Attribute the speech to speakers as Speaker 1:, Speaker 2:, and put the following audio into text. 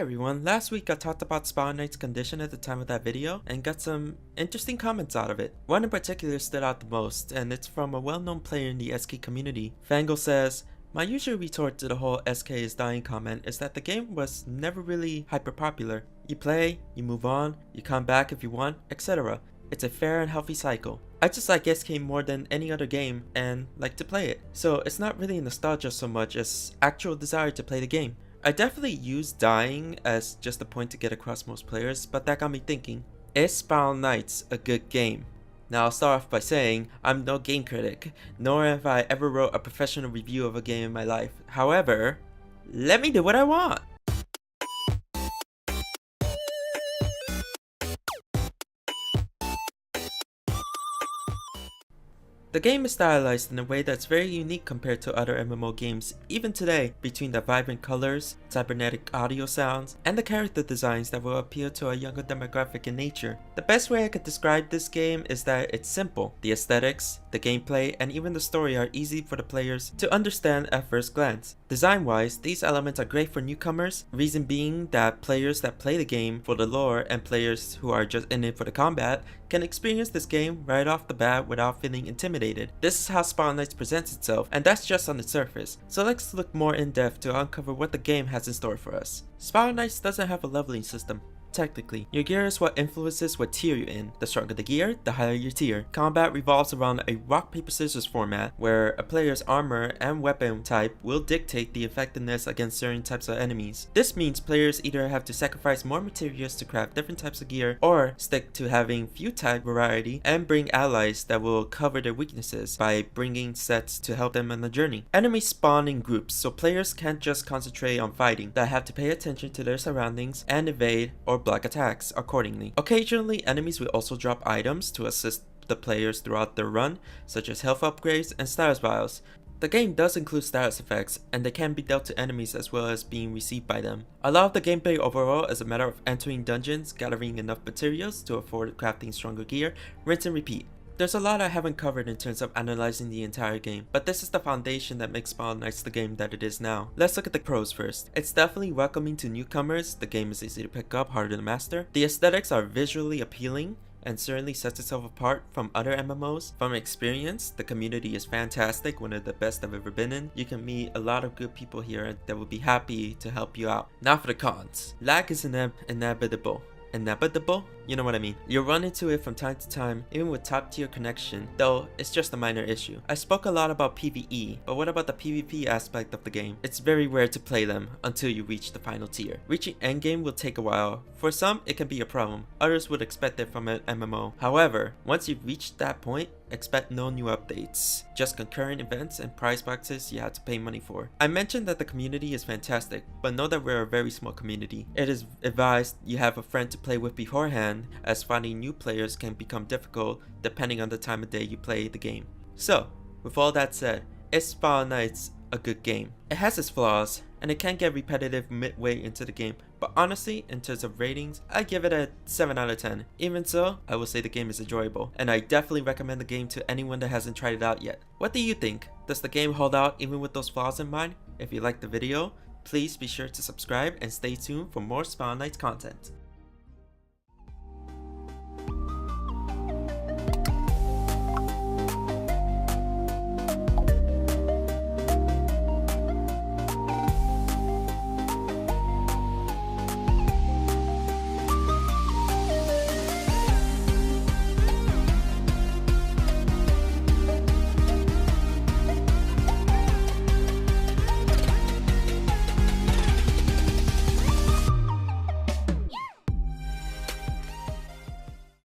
Speaker 1: everyone, last week I talked about Spawn Knight's condition at the time of that video and got some interesting comments out of it. One in particular stood out the most, and it's from a well-known player in the SK community. Fangle says, "My usual retort to the whole SK is dying comment is that the game was never really hyper popular. You play, you move on, you come back if you want, etc. It's a fair and healthy cycle. I just like SK more than any other game and like to play it. So it's not really nostalgia so much as actual desire to play the game. I definitely use dying as just a point to get across most players, but that got me thinking, is Spawn Knights a good game?" Now I'll start off by saying, I'm no game critic, nor have I ever wrote a professional review of a game in my life. However, let me do what I want! The game is stylized in a way that's very unique compared to other MMO games, even today, between the vibrant colors, cybernetic audio sounds, and the character designs that will appeal to a younger demographic in nature. The best way I could describe this game is that it's simple. The aesthetics, the gameplay, and even the story are easy for the players to understand at first glance. Design-wise, these elements are great for newcomers, reason being that players that play the game for the lore and players who are just in it for the combat can experience this game right off the bat without feeling intimidated. This is how Spawn Knights presents itself, and that's just on the surface. So let's look more in depth to uncover what the game has in store for us. Spawn Knights doesn't have a leveling system. Technically, your gear is what influences what tier you're in. The stronger the gear, the higher your tier. Combat revolves around a rock paper scissors format where a player's armor and weapon type will dictate the effectiveness against certain types of enemies. This means players either have to sacrifice more materials to craft different types of gear or stick to having few type variety and bring allies that will cover their weaknesses by bringing sets to help them on the journey. Enemies spawn in groups, so players can't just concentrate on fighting. They have to pay attention to their surroundings and evade or block attacks accordingly. Occasionally, enemies will also drop items to assist the players throughout their run, such as health upgrades and status vials. The game does include status effects, and they can be dealt to enemies as well as being received by them. A lot of the gameplay overall is a matter of entering dungeons, gathering enough materials to afford crafting stronger gear, rinse and repeat. There's a lot I haven't covered in terms of analyzing the entire game, but this is the foundation that makes Spawn Knights the game that it is now. Let's look at the pros first. It's definitely welcoming to newcomers, the game is easy to pick up, harder to master. The aesthetics are visually appealing and certainly sets itself apart from other MMOs. From experience, the community is fantastic, one of the best I've ever been in. You can meet a lot of good people here that will be happy to help you out. Now for the cons. Lag is inevitable. Inevitable? You know what I mean. You'll run into it from time to time, even with top tier connection, though it's just a minor issue. I spoke a lot about PvE, but what about the PvP aspect of the game? It's very rare to play them until you reach the final tier. Reaching endgame will take a while. For some, it can be a problem. Others would expect it from an MMO. However, once you've reached that point, expect no new updates. Just concurrent events and prize boxes you have to pay money for. I mentioned that the community is fantastic, but know that we're a very small community. It is advised you have a friend to play with beforehand, as finding new players can become difficult depending on the time of day you play the game. So, with all that said, is Spawn Knights a good game? It has its flaws, and it can get repetitive midway into the game, but honestly, in terms of ratings, I give it a 7 out of 10. Even so, I will say the game is enjoyable, and I definitely recommend the game to anyone that hasn't tried it out yet. What do you think? Does the game hold out even with those flaws in mind? If you liked the video, please be sure to subscribe and stay tuned for more Spawn Knights content.